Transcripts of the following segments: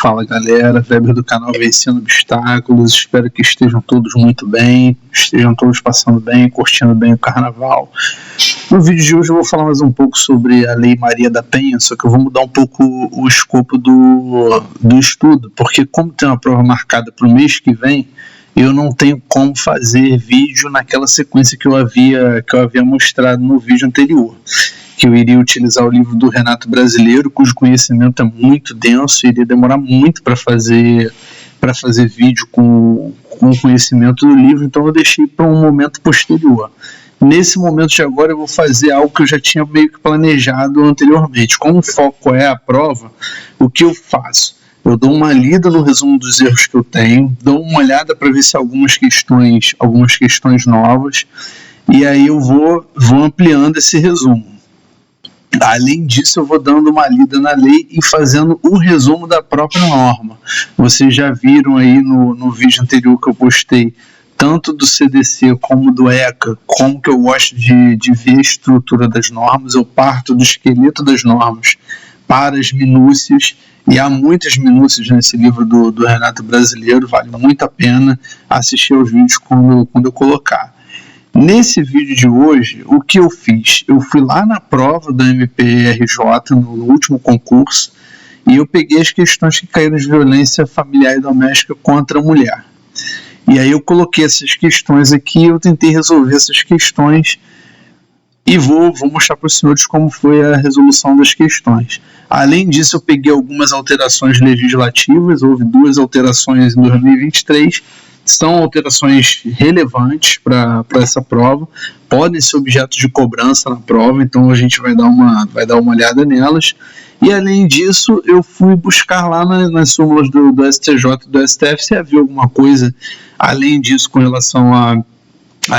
Fala galera, Weber do canal Vencendo Obstáculos, espero que estejam todos muito bem, estejam todos passando bem, curtindo bem o carnaval. No vídeo de hoje eu vou falar mais um pouco sobre a Lei Maria da Penha, só que eu vou mudar um pouco o escopo do estudo, porque como tem uma prova marcada para o mês que vem, eu não tenho como fazer vídeo naquela sequência que eu havia mostrado no vídeo anterior, que eu iria utilizar o livro do Renato Brasileiro, cujo conhecimento é muito denso, iria demorar muito para fazer vídeo com o conhecimento do livro, então eu deixei para um momento posterior. Nesse momento de agora eu vou fazer algo que eu já tinha meio que planejado anteriormente. Como o foco é a prova, o que eu faço? Eu dou uma lida no resumo dos erros que eu tenho, dou uma olhada para ver se há algumas questões novas, e aí eu vou ampliando esse resumo. Além disso, eu vou dando uma lida na lei e fazendo o resumo da própria norma. Vocês já viram aí no vídeo anterior que eu postei, tanto do CDC como do ECA, como que eu gosto de ver a estrutura das normas. Eu parto do esqueleto das normas para as minúcias, e há muitas minúcias nesse livro do Renato Brasileiro, vale muito a pena assistir aos vídeos quando eu colocar. Nesse vídeo de hoje, o que eu fiz? Eu fui lá na prova da MPRJ, no último concurso, e eu peguei as questões que caíram de violência familiar e doméstica contra a mulher. E aí eu coloquei essas questões aqui, eu tentei resolver essas questões e vou mostrar para os senhores como foi a resolução das questões. Além disso, eu peguei algumas alterações legislativas, houve 2 alterações em 2023, são alterações relevantes para essa prova, podem ser objeto de cobrança na prova, então a gente vai dar uma olhada nelas. E além disso, eu fui buscar lá nas súmulas do STJ e do STF se havia alguma coisa além disso com relação a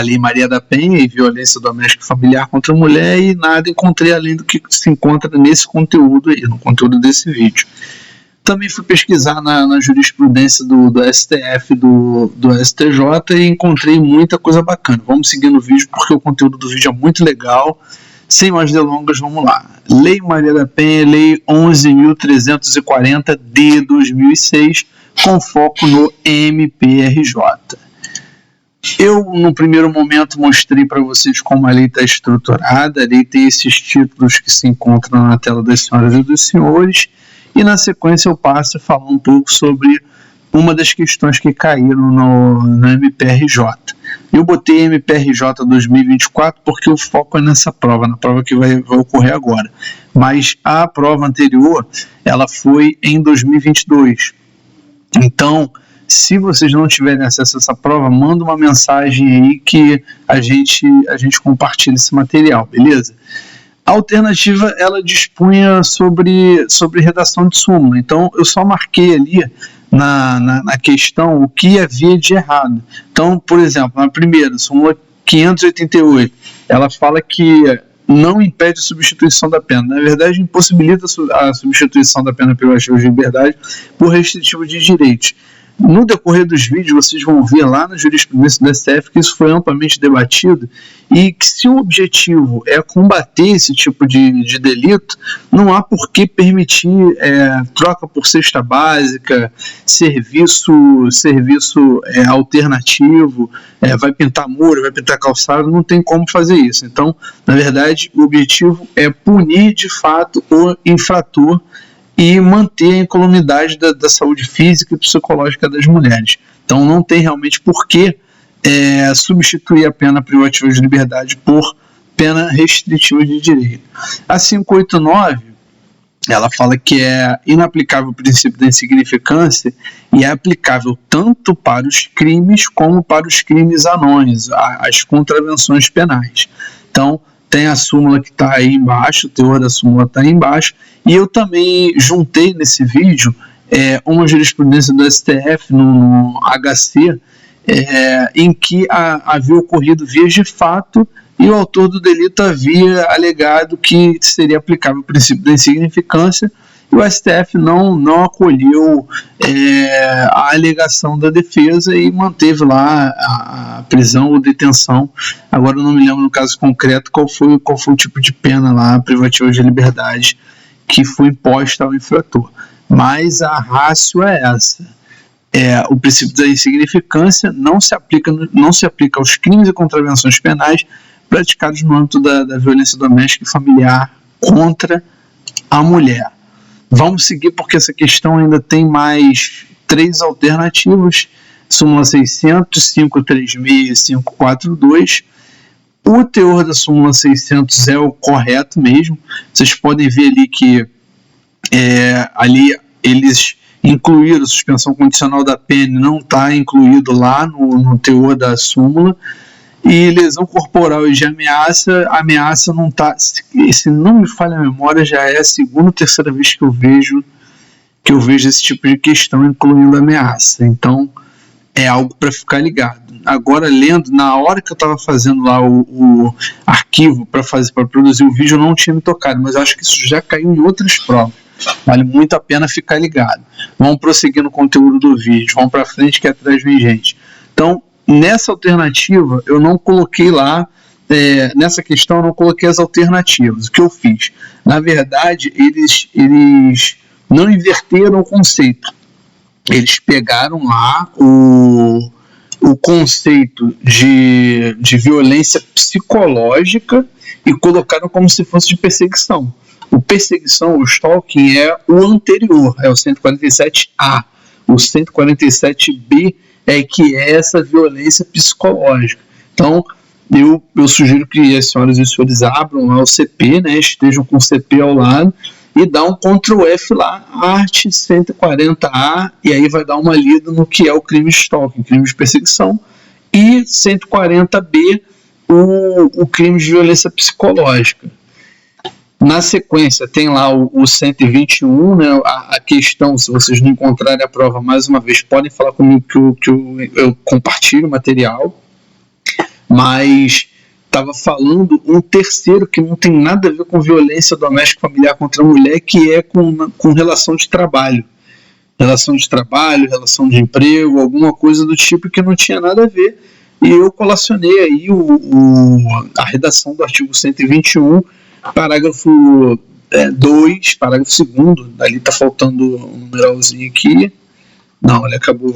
Lei Maria da Penha e violência doméstica e familiar contra a mulher, e nada encontrei além do que se encontra nesse conteúdo aí, no conteúdo desse vídeo. Também fui pesquisar na jurisprudência do STF, do STJ, e encontrei muita coisa bacana. Vamos seguir no vídeo porque o conteúdo do vídeo é muito legal. Sem mais delongas, vamos lá. Lei Maria da Penha, Lei 11.340 de 2006, com foco no MPRJ. Eu, no primeiro momento, mostrei para vocês como a lei está estruturada. A lei tem esses títulos que se encontram na tela das senhoras e dos senhores, e na sequência eu passo a falar um pouco sobre uma das questões que caíram no MPRJ. Eu botei MPRJ 2024 porque o foco é nessa prova, na prova que vai ocorrer agora. Mas a prova anterior, ela foi em 2022. Então, se vocês não tiverem acesso a essa prova, manda uma mensagem aí que a gente compartilha esse material, beleza? A alternativa, ela dispunha sobre redação de súmula, então eu só marquei ali na questão o que havia de errado. Então, por exemplo, na primeira, súmula 588, ela fala que não impede a substituição da pena. Na verdade, impossibilita a substituição da pena privativa de liberdade por restritivo de direitos. No decorrer dos vídeos, vocês vão ver lá na jurisprudência do STF que isso foi amplamente debatido, e que se o objetivo é combater esse tipo de delito, não há por que permitir troca por cesta básica, serviço alternativo, vai pintar muro, vai pintar calçado, não tem como fazer isso. Então, na verdade, o objetivo é punir de fato o infrator e manter a incolumidade da saúde física e psicológica das mulheres. Então não tem realmente por que substituir a pena privativa de liberdade por pena restritiva de direito. A 589, ela fala que é inaplicável o princípio da insignificância e é aplicável tanto para os crimes como para os crimes anões, as contravenções penais. Então, tem a súmula que está aí embaixo, o teor da súmula está aí embaixo, e eu também juntei nesse vídeo uma jurisprudência do STF no HC, em que havia ocorrido vias de fato e o autor do delito havia alegado que seria aplicável o princípio da insignificância, e o STF não acolheu a alegação da defesa e manteve lá a prisão ou detenção. Agora eu não me lembro no caso concreto qual foi o tipo de pena lá, privativa de liberdade, que foi imposta ao infrator. mas a ratio é essa. O princípio da insignificância não se aplica aos crimes e contravenções penais praticados no âmbito da violência doméstica e familiar contra a mulher. Vamos seguir porque essa questão ainda tem mais 3 alternativas, súmula 600, 536 e 542. O teor da súmula 600 é o correto mesmo. Vocês podem ver ali que ali eles incluíram a suspensão condicional da pena, não está incluído lá no teor da súmula. E lesão corporal e de ameaça não está. Se não me falha a memória, já é a segunda ou terceira vez que eu vejo esse tipo de questão incluindo ameaça. Então é algo para ficar ligado. Agora, lendo, na hora que eu estava fazendo lá o arquivo para produzir o vídeo, eu não tinha me tocado, mas eu acho que isso já caiu em outras provas. Vale muito a pena ficar ligado. Vamos prosseguir no conteúdo do vídeo, vamos para frente que atrás vem gente. Então, nessa alternativa, eu não coloquei lá, nessa questão eu não coloquei as alternativas. O que eu fiz? Na verdade, eles não inverteram o conceito. Eles pegaram lá o conceito de violência psicológica e colocaram como se fosse de perseguição. O stalking é o anterior, é o 147A. O 147B que é essa violência psicológica. Então, eu sugiro que as senhoras e os senhores abram lá o CP, né, estejam com o CP ao lado, e dá um Ctrl F lá, art 140A, e aí vai dar uma lida no que é o crime de stalking, crime de perseguição, e 140B, o crime de violência psicológica. Na sequência tem lá o 121, né, a questão, se vocês não encontrarem a prova mais uma vez, podem falar comigo que eu compartilho o material, mas estava falando um terceiro que não tem nada a ver com violência doméstica familiar contra a mulher, que é com relação de trabalho. Relação de emprego, alguma coisa do tipo que não tinha nada a ver. E eu colacionei aí a redação do artigo 121, parágrafo 2, parágrafo 2º, ali está faltando um numeralzinho aqui. Não, ele acabou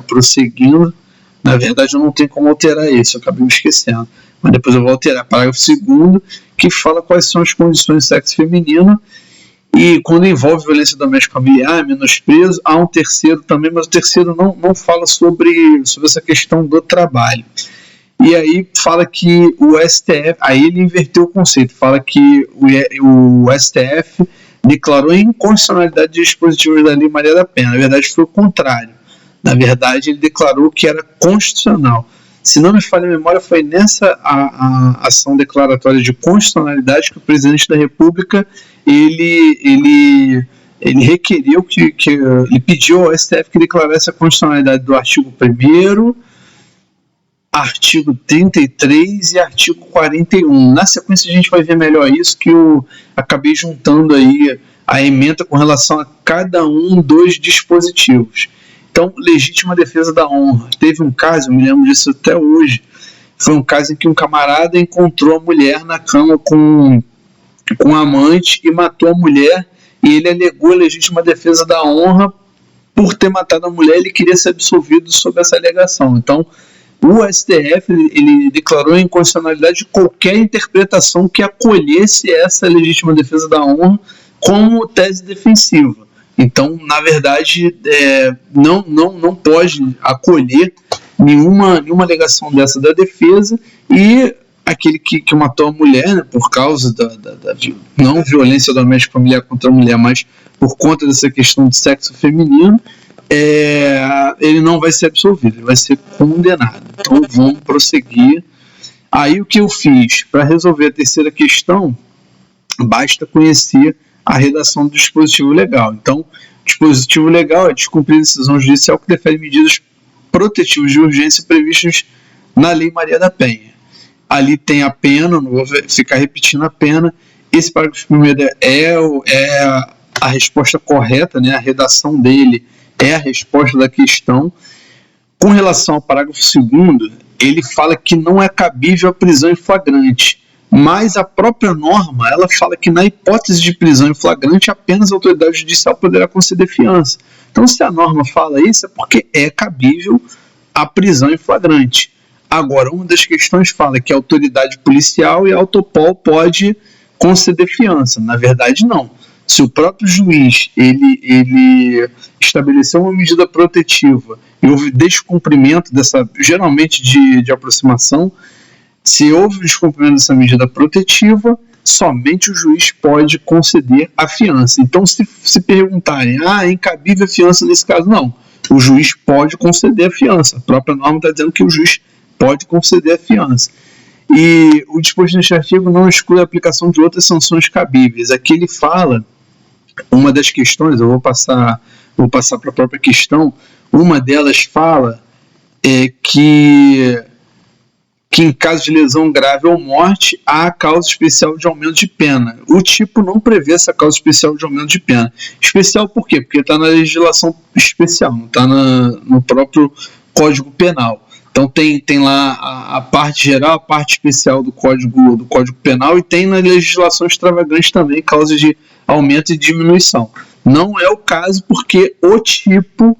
prosseguindo. Na verdade, eu não tenho como alterar isso, eu acabei me esquecendo. Mas depois eu vou alterar. Parágrafo 2º, que fala quais são as condições de sexo feminino. E quando envolve violência doméstica familiar, menosprezo, há um terceiro também, mas o terceiro não fala sobre essa questão do trabalho. E aí fala que o STF, aí ele inverteu o conceito, fala que o STF declarou a inconstitucionalidade de dispositivos da Lei Maria da Penha. Na verdade, foi o contrário. Na verdade, ele declarou que era constitucional. Se não me falha a memória, foi nessa a ação declaratória de constitucionalidade que o presidente da República ele requeriu ele pediu ao STF que declarasse a constitucionalidade do artigo 1º, artigo 33 e artigo 41. Na sequência a gente vai ver melhor isso, que eu acabei juntando aí a ementa com relação a cada um dos dispositivos. Então, legítima defesa da honra. Teve um caso, eu me lembro disso até hoje, foi um caso em que um camarada encontrou a mulher na cama com um amante e matou a mulher, e ele alegou a legítima defesa da honra por ter matado a mulher. Ele queria ser absolvido sob essa alegação. Então, o STF ele declarou a inconstitucionalidade de qualquer interpretação que acolhesse essa legítima defesa da honra como tese defensiva. Então, na verdade, não pode acolher nenhuma alegação dessa da defesa, e aquele que matou a mulher, né, por causa da não violência doméstica familiar contra a mulher, mas por conta dessa questão de sexo feminino, ele não vai ser absolvido, ele vai ser condenado. Então, vamos prosseguir. Aí, o que eu fiz? Para resolver a terceira questão, basta conhecer a redação do dispositivo legal. Então, o dispositivo legal é descumprir a decisão judicial que defere medidas protetivas de urgência previstas na Lei Maria da Penha. Ali tem a pena, não vou ficar repetindo a pena. Esse parágrafo primeiro é a resposta correta, né? A redação dele é a resposta da questão. Com relação ao parágrafo 2º, ele fala que não é cabível a prisão em flagrante. mas a própria norma, ela fala que na hipótese de prisão em flagrante, apenas a autoridade judicial poderá conceder fiança. Então, se a norma fala isso, é porque é cabível a prisão em flagrante. Agora, uma das questões fala que a autoridade policial e a Autopol pode conceder fiança. Na verdade, não. Se o próprio juiz ele estabeleceu uma medida protetiva e houve descumprimento dessa, geralmente de aproximação, se houve descumprimento dessa medida protetiva, somente o juiz pode conceder a fiança. Então, se perguntarem, é incabível a fiança nesse caso? Não. O juiz pode conceder a fiança. A própria norma está dizendo que o juiz pode conceder a fiança. E o disposto neste artigo não exclui a aplicação de outras sanções cabíveis. Aqui ele fala, uma das questões, eu vou passar para a própria questão, uma delas fala que em caso de lesão grave ou morte, há causa especial de aumento de pena. O tipo não prevê essa causa especial de aumento de pena. Especial por quê? Porque está na legislação especial, não está no próprio Código Penal. Então tem lá a parte geral, a parte especial do Código Penal, e tem na legislação extravagante também causas de aumento e diminuição. Não é o caso porque o tipo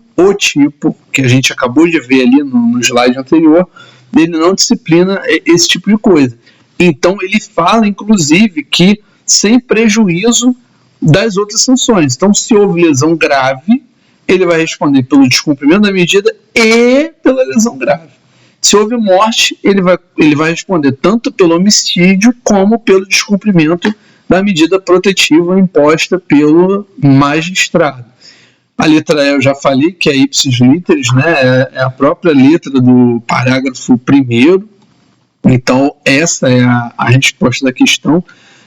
que a gente acabou de ver ali no slide anterior, ele não disciplina esse tipo de coisa. Então ele fala, inclusive, que sem prejuízo das outras sanções. Então, se houve lesão grave, ele vai responder pelo descumprimento da medida e pela lesão grave. Se houve morte, ele vai responder tanto pelo homicídio como pelo descumprimento da medida protetiva imposta pelo magistrado. A letra E eu já falei, que é ipsis literis, né? É a própria letra do parágrafo 1º. Então, essa é a resposta da questão.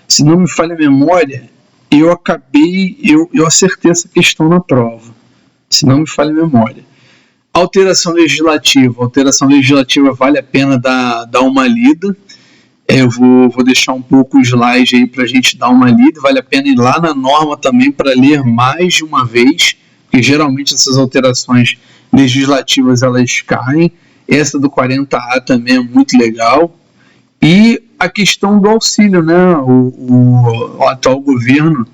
Se não me falha a memória, eu acertei essa questão na prova. Se não me falha a memória. Alteração legislativa. Alteração legislativa vale a pena dar uma lida. Eu vou deixar um pouco o slide aí para a gente dar uma lida. Vale a pena ir lá na norma também para ler mais de uma vez, porque geralmente essas alterações legislativas elas caem. Essa do 40A também é muito legal. E a questão do auxílio, né? O atual governo,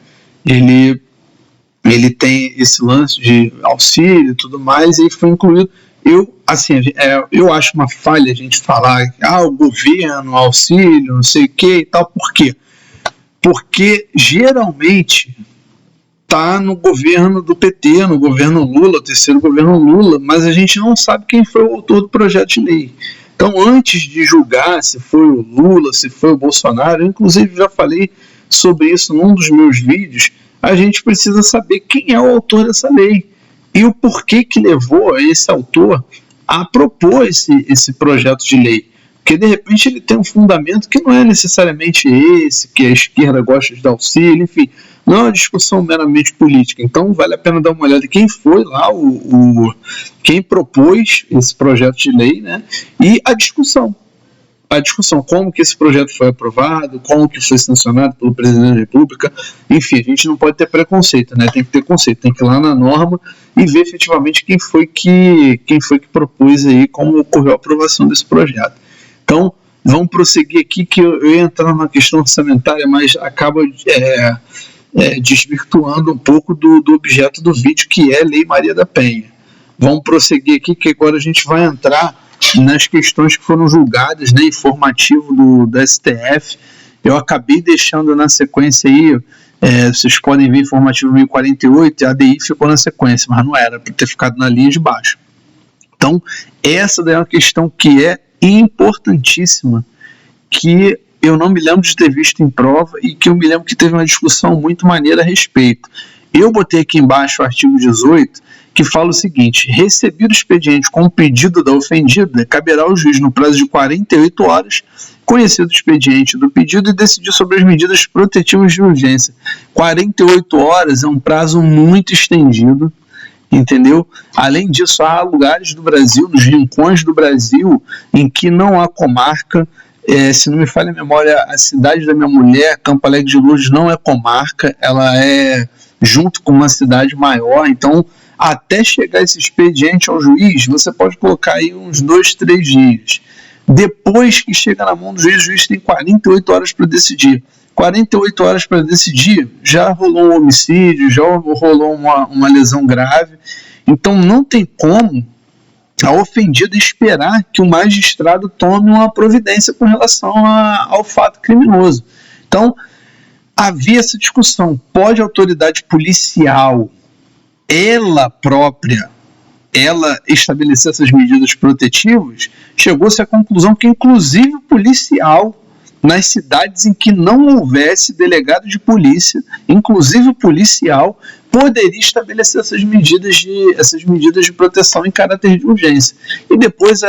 ele tem esse lance de auxílio e tudo mais, e foi incluído. Eu acho uma falha a gente falar o governo, auxílio, não sei o que e tal. Por quê? Porque geralmente está no governo do PT, no governo Lula, o terceiro governo Lula, mas a gente não sabe quem foi o autor do projeto de lei. Então, antes de julgar se foi o Lula, se foi o Bolsonaro, eu inclusive já falei sobre isso num dos meus vídeos, a gente precisa saber quem é o autor dessa lei e o porquê que levou esse autor a propor esse projeto de lei. Porque, de repente, ele tem um fundamento que não é necessariamente esse, que a esquerda gosta de dar auxílio, enfim, não é uma discussão meramente política. Então, vale a pena dar uma olhada quem foi lá, quem propôs esse projeto de lei, né? E a discussão, como que esse projeto foi aprovado, como que foi sancionado pelo presidente da República. Enfim, a gente não pode ter preconceito, né? Tem que ter conceito, tem que ir lá na norma e ver efetivamente quem foi que propôs aí, como ocorreu a aprovação desse projeto. Então, vamos prosseguir aqui, que eu ia entrar na questão orçamentária, mas acaba desvirtuando um pouco do objeto do vídeo, que é a Lei Maria da Penha. Vamos prosseguir aqui, que agora a gente vai entrar nas questões que foram julgadas, né, informativo do STF. Eu acabei deixando na sequência aí, vocês podem ver informativo 1048, a ADI ficou na sequência, mas não era, para ter ficado na linha de baixo. Então, essa daí é uma questão que é importantíssima, que eu não me lembro de ter visto em prova e que eu me lembro que teve uma discussão muito maneira a respeito. Eu botei aqui embaixo o artigo 18, que fala o seguinte: recebido o expediente com o pedido da ofendida, caberá ao juiz, no prazo de 48 horas, conhecer o expediente do pedido e decidir sobre as medidas protetivas de urgência. 48 horas é um prazo muito estendido, entendeu? Além disso, há lugares do Brasil, nos rincões do Brasil, em que não há comarca. Se não me falha a memória, a cidade da minha mulher, Campo Alegre de Lourdes, não é comarca, ela é junto com uma cidade maior. Então, até chegar esse expediente ao juiz, você pode colocar aí uns 2, 3 dias. Depois que chega na mão do juiz, o juiz tem 48 horas para decidir. 48 horas para decidir, já rolou um homicídio, já rolou uma lesão grave. Então não tem como a ofendida esperar que o magistrado tome uma providência com relação ao fato criminoso. Então, havia essa discussão. Pode a autoridade policial, ela própria, ela estabelecer essas medidas protetivas? Chegou-se à conclusão que, inclusive, o policial, nas cidades em que não houvesse delegado de polícia, inclusive o policial, poderia estabelecer essas medidas de proteção em caráter de urgência. E depois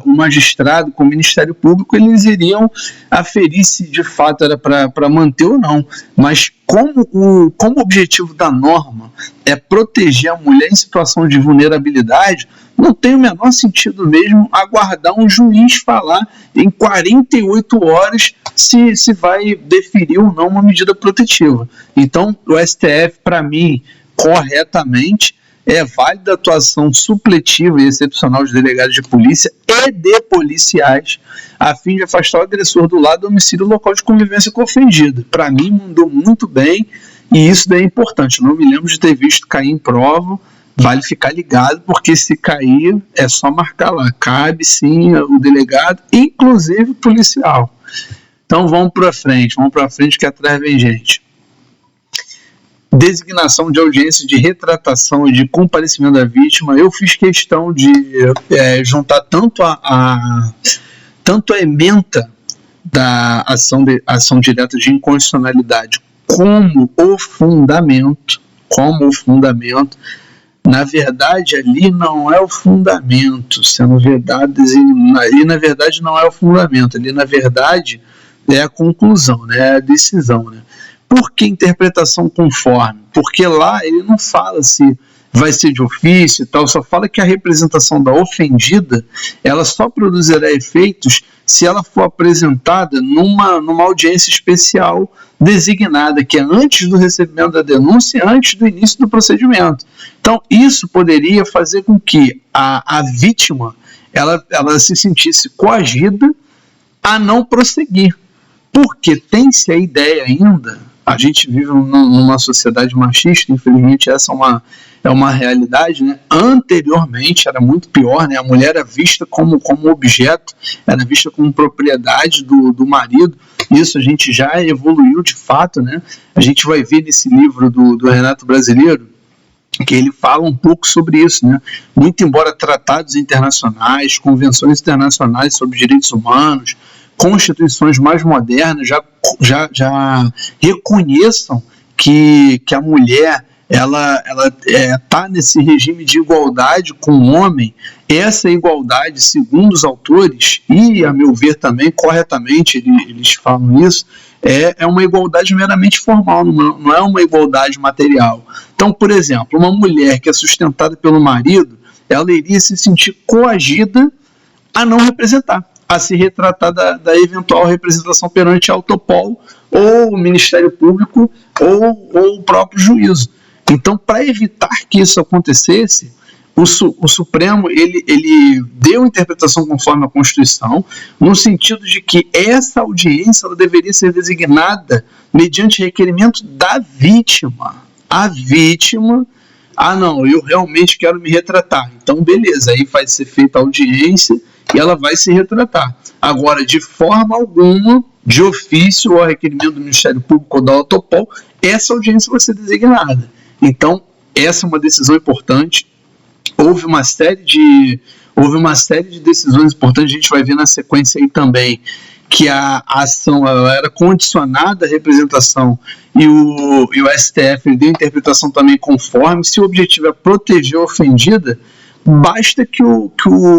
o magistrado com o Ministério Público, eles iriam aferir se de fato era para manter ou não. Mas como o objetivo da norma é proteger a mulher em situação de vulnerabilidade, não tem o menor sentido mesmo aguardar um juiz falar em 48 horas se vai deferir ou não uma medida protetiva. Então, o STF, para mim, corretamente, é válida a atuação supletiva e excepcional de delegados de polícia e de policiais, a fim de afastar o agressor do lado do homicídio local de convivência com o ofendido. Para mim, mandou muito bem, e isso daí é importante. Eu não me lembro de ter visto cair em prova. Vale ficar ligado, porque se cair é só marcar lá. Cabe sim o delegado, inclusive o policial. Então vamos para frente que atrás vem gente. Designação de audiência de retratação e de comparecimento da vítima. Eu fiz questão de juntar tanto a ementa da ação direta de inconstitucionalidade como o fundamento. Na verdade, ali não é o fundamento, sendo verdade, ali na verdade não é o fundamento, ali na verdade é a conclusão, né, é a decisão, né? Por que interpretação conforme? Porque lá ele não fala se vai ser de ofício e tal, só fala que a representação da ofendida, ela só produzirá efeitos se ela for apresentada numa audiência especial designada, que é antes do recebimento da denúncia e antes do início do procedimento. Então, isso poderia fazer com que a vítima ela se sentisse coagida a não prosseguir, porque tem-se a ideia ainda, a gente vive numa sociedade machista, infelizmente essa é uma realidade, né? Anteriormente era muito pior, né? A mulher era vista como objeto, era vista como propriedade do marido. Isso a gente já evoluiu de fato, né? A gente vai ver nesse livro do Renato Brasileiro, que ele fala um pouco sobre isso, né? Muito embora tratados internacionais, convenções internacionais sobre direitos humanos, constituições mais modernas já reconheçam que a mulher ela está nesse regime de igualdade com o homem. Essa igualdade, segundo os autores, e a meu ver também corretamente eles falam isso, é uma igualdade meramente formal, não é uma igualdade material. Então, por exemplo, uma mulher que é sustentada pelo marido, ela iria se sentir coagida a não representar, a se retratar da eventual representação perante a Autopol, ou o Ministério Público, ou o próprio juízo. Então, para evitar que isso acontecesse, o Supremo ele deu interpretação conforme a Constituição, no sentido de que essa audiência ela deveria ser designada mediante requerimento da vítima. A vítima, não, eu realmente quero me retratar. Então, beleza, aí vai ser feita a audiência e ela vai se retratar. Agora, de forma alguma, de ofício ou a requerimento do Ministério Público ou da Autopol, essa audiência vai ser designada. Então, essa é uma decisão importante. Houve uma série de decisões importantes, a gente vai ver na sequência aí também, que a ação ela era condicionada à representação e o STF deu interpretação também conforme. Se o objetivo é proteger a ofendida, basta que o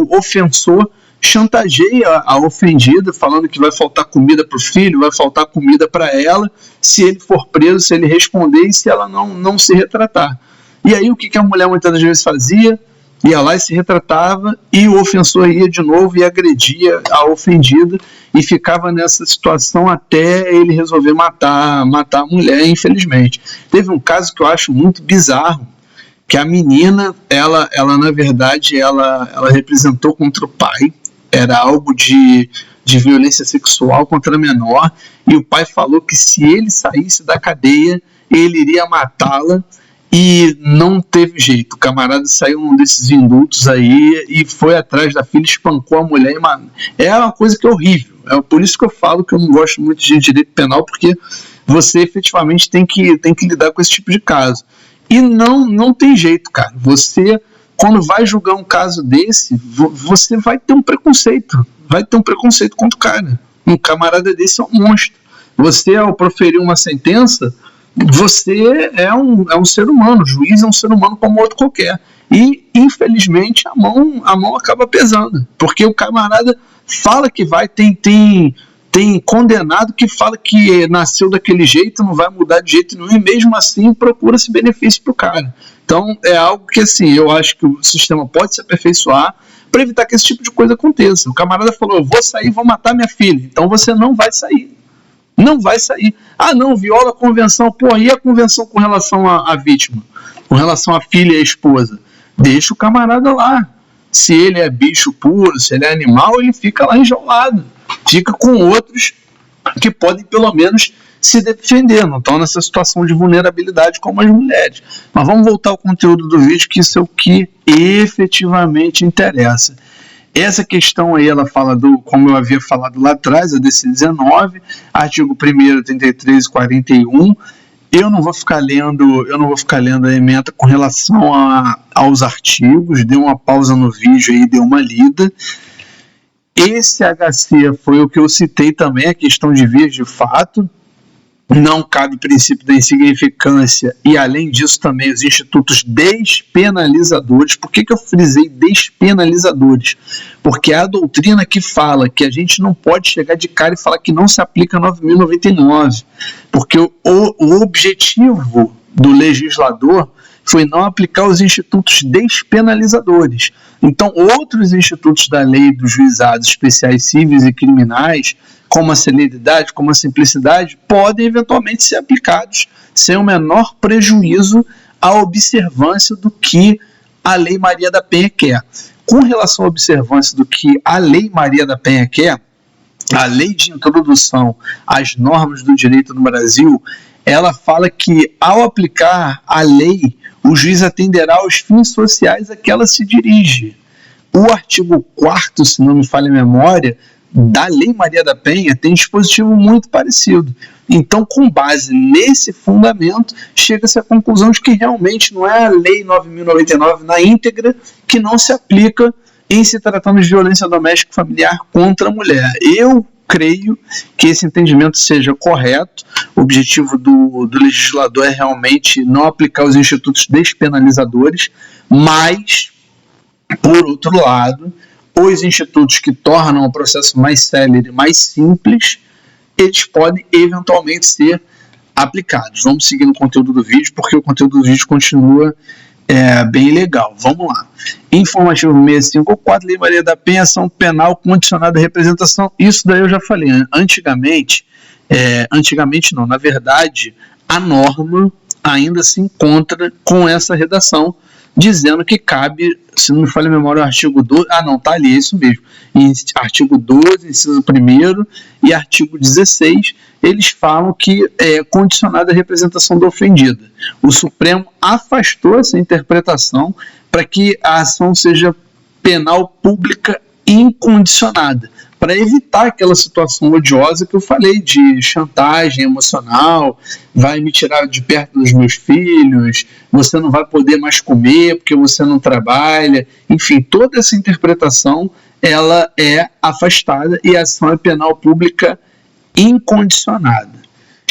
ofensor chantageie a ofendida, falando que vai faltar comida para o filho, vai faltar comida para ela, se ele for preso, se ele responder e se ela não se retratar. E aí o que a mulher muitas das vezes fazia? Ia lá e se retratava, e o ofensor ia de novo e agredia a ofendida, e ficava nessa situação até ele resolver matar a mulher, infelizmente. Teve um caso que eu acho muito bizarro, que a menina, ela na verdade, ela representou contra o pai, era algo de violência sexual contra a menor, e o pai falou que se ele saísse da cadeia, ele iria matá-la, e não teve jeito. O camarada saiu num desses indultos aí e foi atrás da filha, espancou a mulher. É uma coisa que é horrível. É por isso que eu falo que eu não gosto muito de direito penal, porque você efetivamente tem que lidar com esse tipo de caso. E não tem jeito, cara. Você, quando vai julgar um caso desse, você vai ter um preconceito. Vai ter um preconceito contra o cara. Um camarada desse é um monstro. Você, ao proferir uma sentença, você é um ser humano, o juiz é um ser humano como outro qualquer. E, infelizmente, a mão acaba pesando. Porque o camarada fala que vai, tem condenado que fala que nasceu daquele jeito, não vai mudar de jeito nenhum, e mesmo assim procura-se benefício para o cara. Então, é algo que, assim, eu acho que o sistema pode se aperfeiçoar para evitar que esse tipo de coisa aconteça. O camarada falou, eu vou sair, vou matar minha filha. Então você não vai sair. Não vai sair. Ah, não, viola a convenção. Pô, e a convenção com relação à vítima? Com relação à filha e à esposa? Deixa o camarada lá. Se ele é bicho puro, se ele é animal, ele fica lá enjaulado. Fica com outros que podem, pelo menos, se defender. Não estão nessa situação de vulnerabilidade como as mulheres. Mas vamos voltar ao conteúdo do vídeo, que isso é o que efetivamente interessa. Essa questão aí, ela fala como eu havia falado lá atrás, a DC-19, artigo 1º, 33 e 41. Eu não vou ficar lendo a ementa com relação aos artigos, dei uma pausa no vídeo aí, dei uma lida. Esse HC foi o que eu citei também, a questão de vias de fato. Não cabe o princípio da insignificância e, além disso, também os institutos despenalizadores. Por que eu frisei despenalizadores? Porque é a doutrina que fala que a gente não pode chegar de cara e falar que não se aplica 9.099, porque o objetivo do legislador foi não aplicar os institutos despenalizadores. Então, outros institutos da lei dos juizados especiais cíveis e criminais, como a celeridade, como a simplicidade, podem eventualmente ser aplicados sem o menor prejuízo à observância do que a Lei Maria da Penha quer. Com relação à observância do que a Lei Maria da Penha quer, a lei de introdução às normas do direito no Brasil, ela fala que, ao aplicar a lei, o juiz atenderá aos fins sociais a que ela se dirige. O artigo 4º, se não me falha a memória, da Lei Maria da Penha tem dispositivo muito parecido. Então, com base nesse fundamento, chega-se à conclusão de que realmente não é a Lei 9.099 na íntegra que não se aplica em se tratando de violência doméstica e familiar contra a mulher. Eu creio que esse entendimento seja correto. O objetivo do legislador é realmente não aplicar os institutos despenalizadores, mas, por outro lado, os institutos que tornam o processo mais célere, mais simples, eles podem eventualmente ser aplicados. Vamos seguir no conteúdo do vídeo, porque o conteúdo do vídeo continua bem legal. Vamos lá. Informativo 654, Lei Maria da Penha, ação penal condicionada à representação. Isso daí eu já falei. Antigamente não, na verdade, a norma ainda se encontra com essa redação, dizendo que cabe, se não me falha a memória, o artigo 12, tá ali, é isso mesmo, artigo 12, inciso 1º, e artigo 16, eles falam que é condicionada a representação da ofendida. O Supremo afastou essa interpretação para que a ação seja penal pública incondicionada, para evitar aquela situação odiosa que eu falei, de chantagem emocional, vai me tirar de perto dos meus filhos, você não vai poder mais comer porque você não trabalha. Enfim, toda essa interpretação, ela é afastada e a ação é penal pública incondicionada.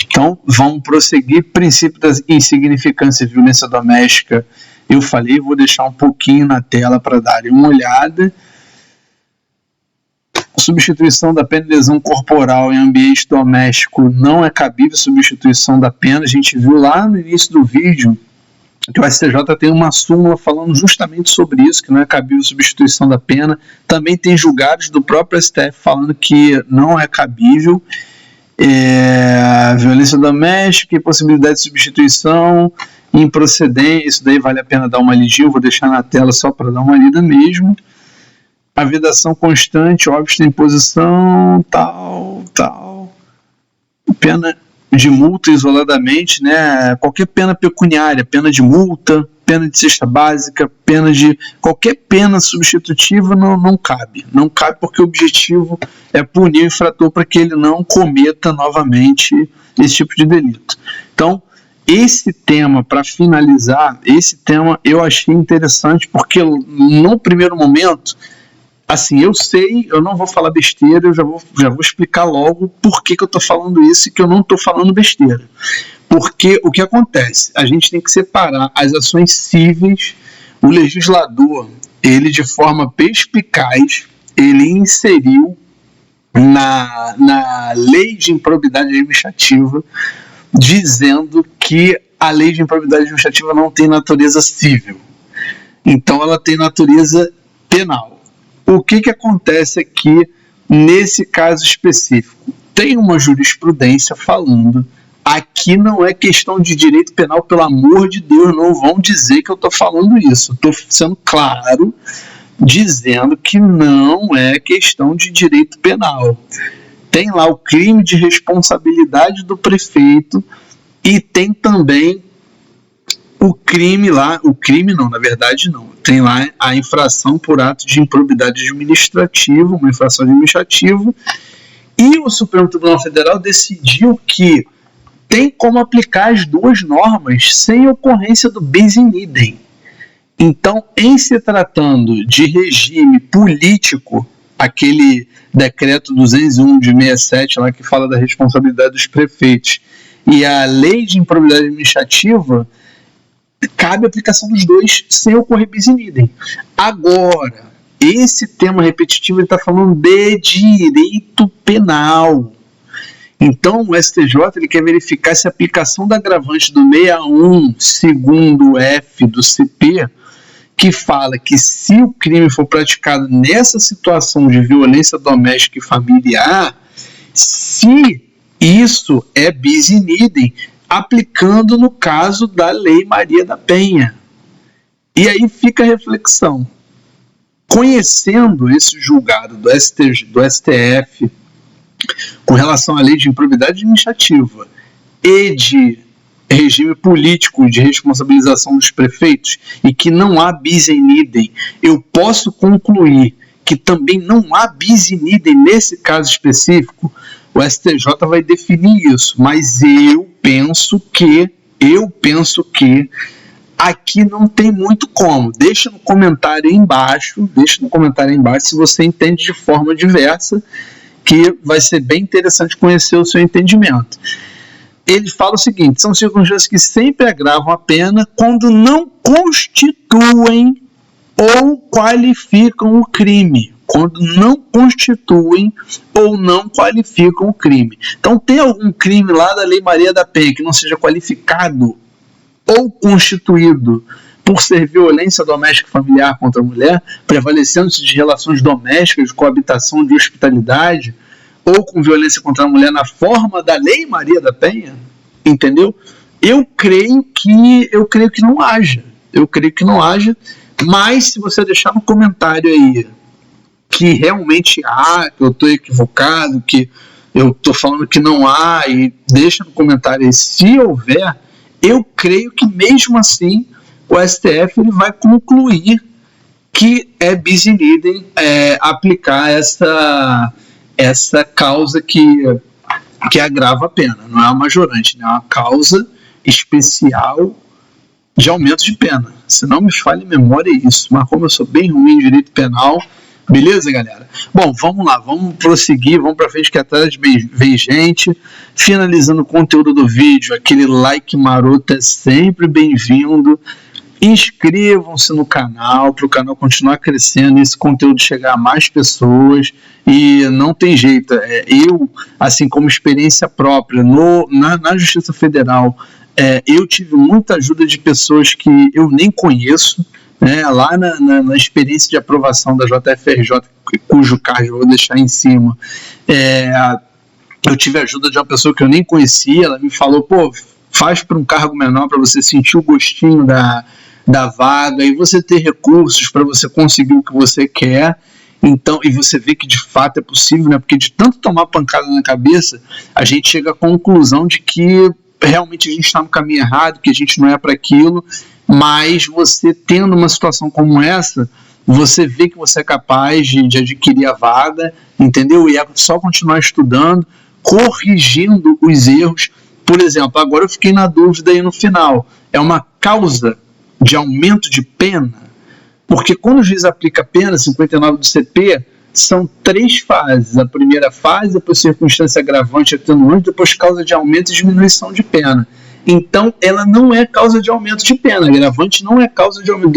Então, vamos prosseguir. Princípio da insignificância e violência doméstica, eu falei, vou deixar um pouquinho na tela para darem uma olhada. Substituição da pena de lesão corporal em ambiente doméstico não é cabível. Substituição da pena, a gente viu lá no início do vídeo que o STJ tem uma súmula falando justamente sobre isso, que não é cabível substituição da pena. Também tem julgados do próprio STF falando que não é cabível. Violência doméstica e possibilidade de substituição, improcedência, isso daí vale a pena dar uma lidinha, eu vou deixar na tela só para dar uma lida mesmo. a vedação constante, óbvio, tem imposição, tal, pena de multa isoladamente, né? Qualquer pena pecuniária, pena de multa, pena de cesta básica, pena de qualquer pena substitutiva não cabe. Não cabe porque o objetivo é punir o infrator para que ele não cometa novamente esse tipo de delito. Então, esse tema, para finalizar, esse tema eu achei interessante porque no primeiro momento, assim, eu sei, eu não vou falar besteira, eu já vou explicar logo por que eu estou falando isso e que eu não estou falando besteira. Porque o que acontece? A gente tem que separar as ações cíveis. O legislador, ele de forma perspicaz, ele inseriu na lei de improbidade administrativa, dizendo que a lei de improbidade administrativa não tem natureza civil. Então ela tem natureza penal. O que acontece aqui nesse caso específico? Tem uma jurisprudência falando, aqui não é questão de direito penal, pelo amor de Deus, não vão dizer que eu estou falando isso. Estou sendo claro, dizendo que não é questão de direito penal. Tem lá o crime de responsabilidade do prefeito e tem também o crime lá, o crime não, na verdade não, tem lá a infração por ato de improbidade administrativa, uma infração administrativa, e o Supremo Tribunal Federal decidiu que tem como aplicar as duas normas sem ocorrência do bis in idem. Então, em se tratando de regime político, aquele decreto 201 de 67 lá que fala da responsabilidade dos prefeitos, e a lei de improbidade administrativa, cabe a aplicação dos dois sem ocorrer bis in idem. Agora, esse tema repetitivo está falando de direito penal. Então, o STJ ele quer verificar se a aplicação da agravante do 61, segundo F do CP, que fala que se o crime for praticado nessa situação de violência doméstica e familiar, se isso é bis in idem, aplicando no caso da Lei Maria da Penha. E aí fica a reflexão. Conhecendo esse julgado do STF com relação à lei de improbidade administrativa e de regime político de responsabilização dos prefeitos e que não há bis in idem, eu posso concluir que também não há bis in idem nesse caso específico. O STJ vai definir isso, mas eu penso que aqui não tem muito como. Deixa no comentário aí embaixo se você entende de forma diversa, que vai ser bem interessante conhecer o seu entendimento. Ele fala o seguinte: são circunstâncias que sempre agravam a pena quando não constituem ou qualificam o crime. Quando não constituem ou não qualificam o crime. Então, tem algum crime lá da Lei Maria da Penha que não seja qualificado ou constituído por ser violência doméstica e familiar contra a mulher, prevalecendo-se de relações domésticas, de coabitação, de hospitalidade, ou com violência contra a mulher na forma da Lei Maria da Penha? Entendeu? Eu creio que não haja. Mas se você deixar no comentário aí que realmente há, que eu estou equivocado, que eu estou falando que não há, e deixa no comentário aí se houver, eu creio que mesmo assim o STF ele vai concluir que é bis in idem aplicar essa causa que agrava a pena. Não é uma majorante, né? É uma causa especial de aumento de pena. Se não me falha a memória, é isso. Mas como eu sou bem ruim em direito penal, beleza, galera? Bom, vamos lá, vamos prosseguir, vamos para frente que atrás vem gente. Finalizando o conteúdo do vídeo, aquele like maroto é sempre bem-vindo. Inscrevam-se no canal, para o canal continuar crescendo e esse conteúdo chegar a mais pessoas. E não tem jeito, eu, assim como experiência própria na Justiça Federal, eu tive muita ajuda de pessoas que eu nem conheço, né, lá na experiência de aprovação da JFRJ, cujo card eu vou deixar em cima, eu tive a ajuda de uma pessoa que eu nem conhecia. Ela me falou, pô, faz para um cargo menor para você sentir o gostinho da vaga e você ter recursos para você conseguir o que você quer. Então, e você vê que de fato é possível, né? Porque de tanto tomar pancada na cabeça, a gente chega à conclusão de que realmente a gente está no caminho errado, que a gente não é para aquilo, mas você tendo uma situação como essa, você vê que você é capaz de adquirir a vaga, entendeu? E é só continuar estudando, corrigindo os erros. Por exemplo, agora eu fiquei na dúvida aí no final, é uma causa de aumento de pena? Porque quando o juiz aplica a pena, 59 do CP, são 3 fases. A primeira fase, depois circunstância agravante atenuante, depois causa de aumento e diminuição de pena. Então, ela não é causa de aumento de pena. Agravante não é causa de aumento.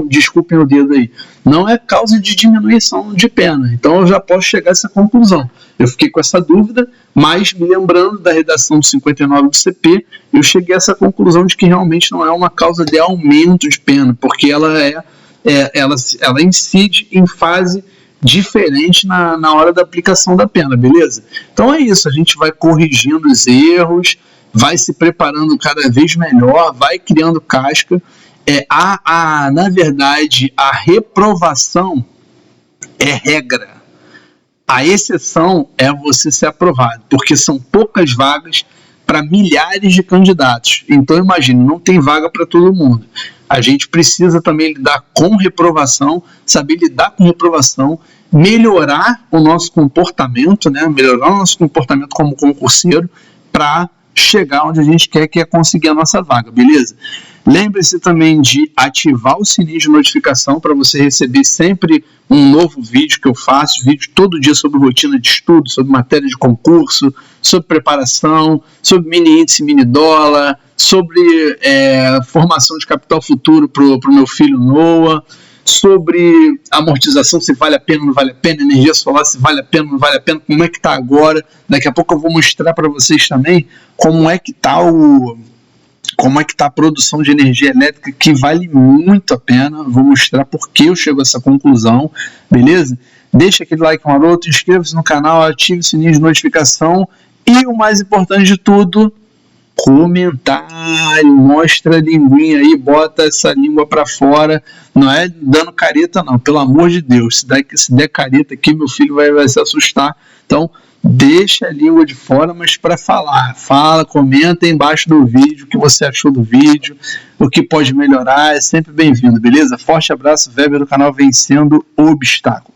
Desculpem o dedo aí. Não é causa de diminuição de pena. Então, eu já posso chegar a essa conclusão. Eu fiquei com essa dúvida, mas me lembrando da redação do 59 do CP, eu cheguei a essa conclusão de que realmente não é uma causa de aumento de pena, porque ela incide em fase diferente na hora da aplicação da pena, beleza? Então é isso, a gente vai corrigindo os erros, vai se preparando cada vez melhor, vai criando casca. Na verdade, a reprovação é regra. A exceção é você ser aprovado, porque são poucas vagas para milhares de candidatos. Então, imagine, não tem vaga para todo mundo. A gente precisa também lidar com reprovação, saber lidar com reprovação, melhorar o nosso comportamento, né? Melhorar o nosso comportamento como concurseiro para chegar onde a gente quer, que é conseguir a nossa vaga, beleza? Lembre-se também de ativar o sininho de notificação para você receber sempre um novo vídeo que eu faço, vídeo todo dia sobre rotina de estudo, sobre matéria de concurso, sobre preparação, sobre mini índice, mini dólar, sobre formação de capital futuro para o meu filho Noah, sobre amortização, se vale a pena ou não vale a pena, energia solar, se vale a pena ou não vale a pena, como é que está agora. Daqui a pouco eu vou mostrar para vocês também como é que está a produção de energia elétrica, que vale muito a pena. Vou mostrar por que eu chego a essa conclusão, beleza? Deixa aquele like maroto, inscreva-se no canal, ative o sininho de notificação e o mais importante de tudo, comentário, mostra a linguinha aí, bota essa língua para fora, não é dando careta não, pelo amor de Deus, se der careta aqui meu filho vai se assustar. Então deixa a língua de fora, mas para fala, comenta aí embaixo do vídeo o que você achou do vídeo, o que pode melhorar, é sempre bem-vindo, beleza? Forte abraço, Weber do canal Vencendo Obstáculos.